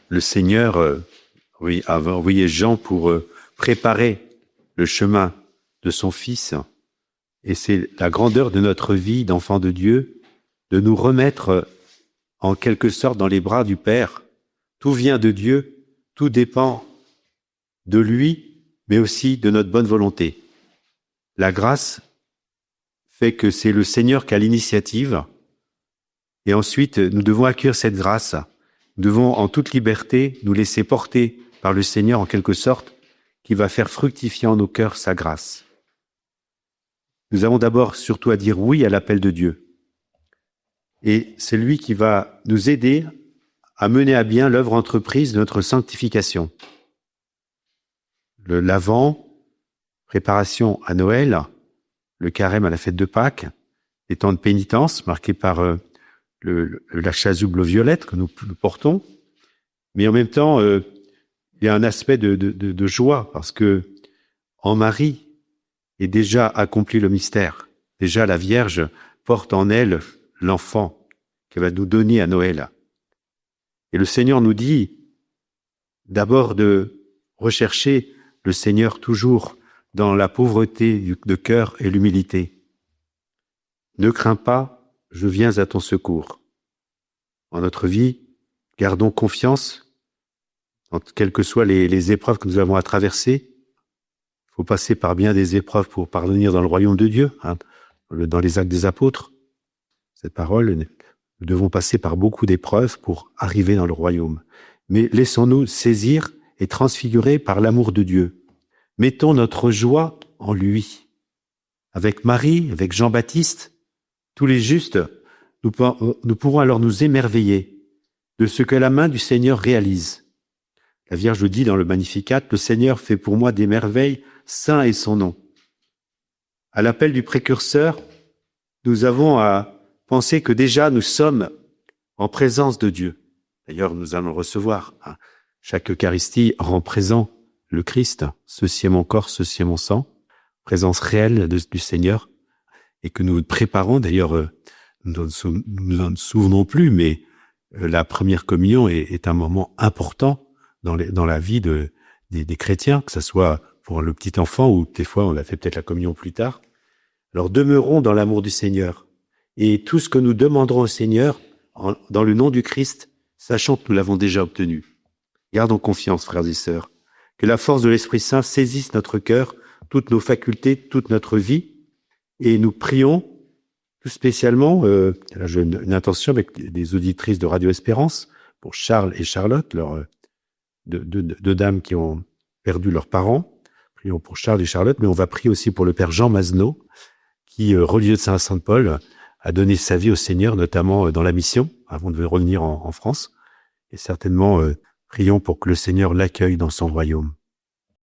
le Seigneur avait envoyé Jean pour préparer le chemin de son Fils. Et c'est la grandeur de notre vie d'enfant de Dieu, de nous remettre en quelque sorte dans les bras du Père. Tout vient de Dieu, tout dépend de lui, mais aussi de notre bonne volonté. La grâce fait que c'est le Seigneur qui a l'initiative, et ensuite nous devons accueillir cette grâce. Nous devons en toute liberté nous laisser porter par le Seigneur en quelque sorte, qui va faire fructifier en nos cœurs sa grâce. Nous avons d'abord surtout à dire oui à l'appel de Dieu. Et c'est lui qui va nous aider à mener à bien l'œuvre entreprise de notre sanctification. Le l'Avent, préparation à Noël, le carême à la fête de Pâques, les temps de pénitence marqués par la chasuble violette que nous portons, mais en même temps, il y a un aspect de joie, parce que en Marie est déjà accompli le mystère. Déjà, la Vierge porte en elle l'enfant qu'elle va nous donner à Noël. Et le Seigneur nous dit d'abord de rechercher le Seigneur toujours dans la pauvreté de cœur et l'humilité. Ne crains pas, je viens à ton secours. En notre vie, gardons confiance, quelles que soient les épreuves que nous avons à traverser. Il faut passer par bien des épreuves pour parvenir dans le royaume de Dieu, dans les Actes des Apôtres. Cette parole, nous devons passer par beaucoup d'épreuves pour arriver dans le royaume. Mais laissons-nous saisir et transfigurer par l'amour de Dieu. Mettons notre joie en lui. Avec Marie, avec Jean-Baptiste, tous les justes, nous pourrons alors nous émerveiller de ce que la main du Seigneur réalise. La Vierge le dit dans le Magnificat, le Seigneur fait pour moi des merveilles, saint est son nom. À l'appel du précurseur, nous avons à penser que déjà nous sommes en présence de Dieu. D'ailleurs, nous allons le recevoir. Chaque Eucharistie rend présent le Christ. Ceci est mon corps, ceci est mon sang. Présence réelle du Seigneur. Et que nous préparons, d'ailleurs, nous n'en souvenons plus, mais la première communion est un moment important dans la vie des chrétiens, que ce soit pour le petit enfant ou des fois on a fait peut-être la communion plus tard. Alors demeurons dans l'amour du Seigneur. Et tout ce que nous demanderons au Seigneur, dans le nom du Christ, sachant que nous l'avons déjà obtenu. Gardons confiance, frères et sœurs, que la force de l'Esprit Saint saisisse notre cœur, toutes nos facultés, toute notre vie, et nous prions tout spécialement, là j'ai une intention avec des auditrices de Radio Espérance, pour Charles et Charlotte, deux dames qui ont perdu leurs parents. Prions pour Charles et Charlotte, mais on va prier aussi pour le Père Jean Mazenot, qui, religieux de Saint-Paul, a donné sa vie au Seigneur, notamment dans la mission, avant de revenir en France. Et certainement, prions pour que le Seigneur l'accueille dans son royaume.